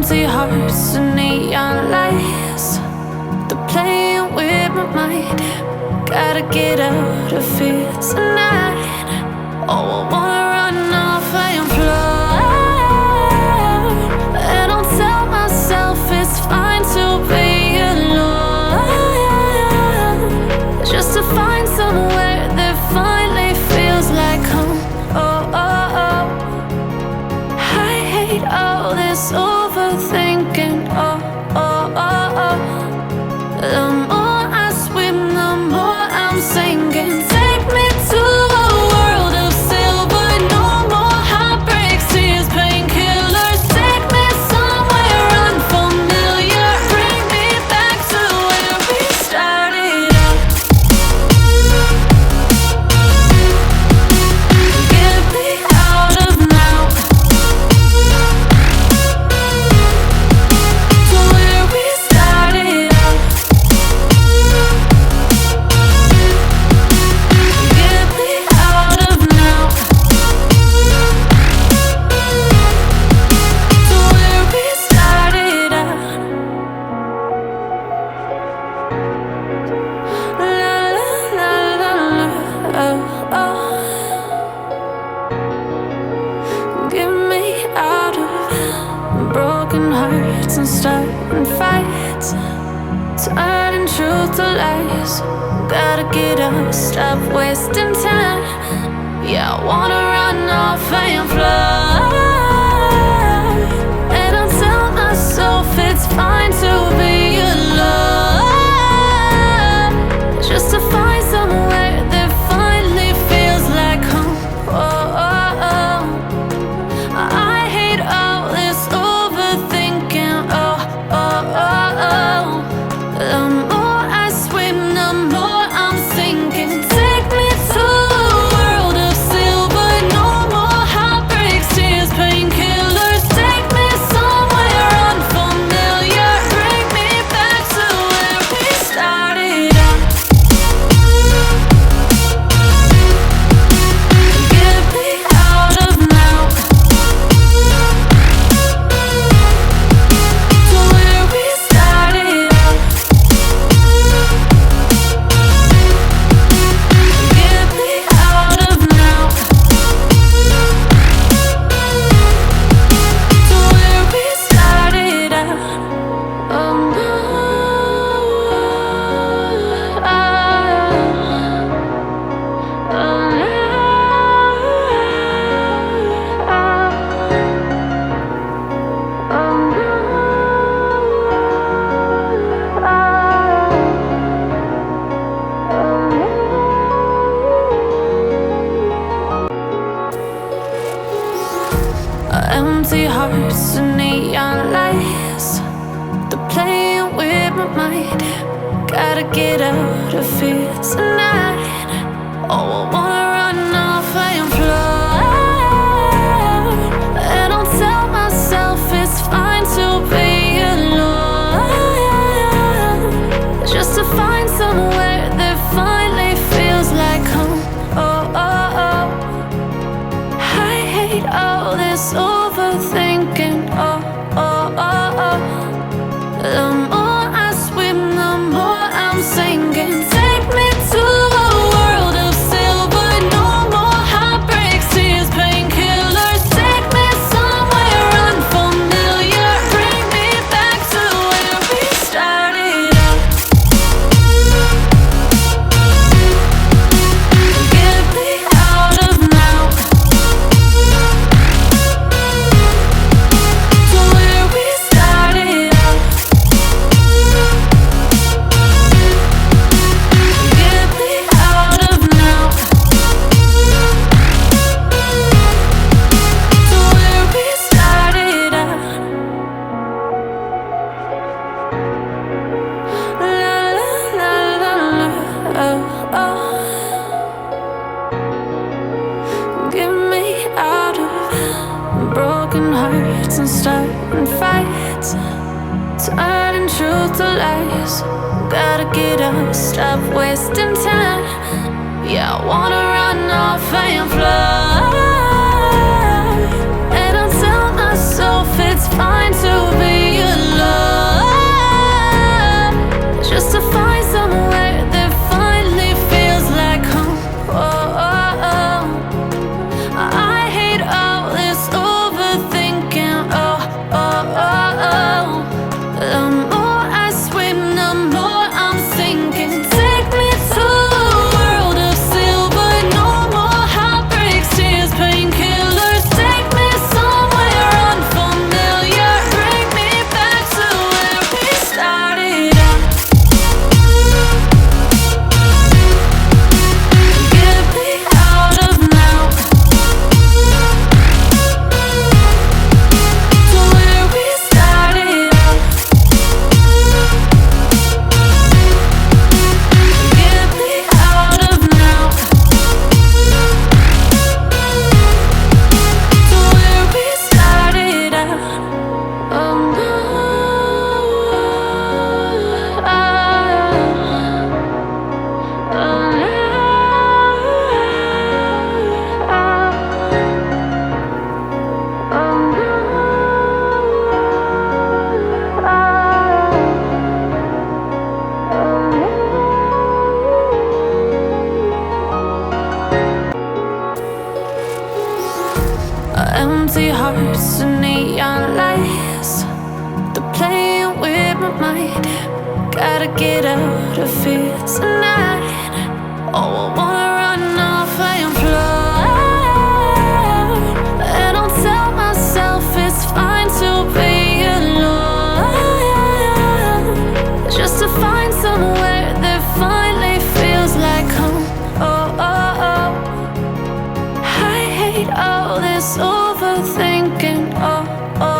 Empty hearts and neon lights, they're playing with my mind. Gotta get out of here tonight. Oh, I wanna run off and fly. And I'll tell myself it's fine to be alone, just to find somewhere that finally feels like home. Oh, oh, oh. I hate all this overthinking. Oh, oh, oh, oh. The more I swim, the more I'm sinking. Take me to a world of silver. No more heartbreaks, tears, painkillers. Take me somewhere unfamiliar. Bring me back to where we started out. Get me out of now, to where we started out. Get me out of now, to where we started out. La la la la la, oh, oh. Get me out of broken hearts and starting fights, turning truth to lies. Gotta get up, stop wasting time. Yeah, I wanna run off and fly. And I'll tell myself it's fine to be alone, just to find somewhere that finally feels like home. Oh, oh, oh. I hate all this overthinking. Oh, oh, oh, oh. The more I swim, the more I'm sinking. Take me to a world of silver. No more heartbreaks, tears, painkillers. Take me somewhere unfamiliar. Bring me back to where we started out. Get me out of now, to where we started out. Get me out of now, to where we started out. Oh no, oh empty hearts and neon lights, they're playing with my mind. Gotta get out of here tonight. Oh, I wanna run off and fly. And I'll tell myself it's fine to be alone, just to find somewhere that finally feels like home. Oh, oh, oh. I hate all this overthinking. Oh, oh, oh, oh. The more I swim, the more I'm sinking. Take me to a world of silver. No more heartbreaks, tears, painkillers. Take me somewhere unfamiliar. Bring me back to where we started out. Get me out of now, to where we started out. Get me out of now, to where we started out. La la la la la, oh, oh. Get me out of broken hearts and starting fights, turning truth to lies. Gotta get up, stop wasting time. Yeah, I wanna run off and fly. And I'll tell myself it's fine to be my mind. Gotta get out of here tonight. Oh, I wanna run off and fly. And I'll tell myself it's fine to be alone, just to find somewhere that finally feels like home. Oh, oh, oh. I hate all this overthinking. Oh, oh.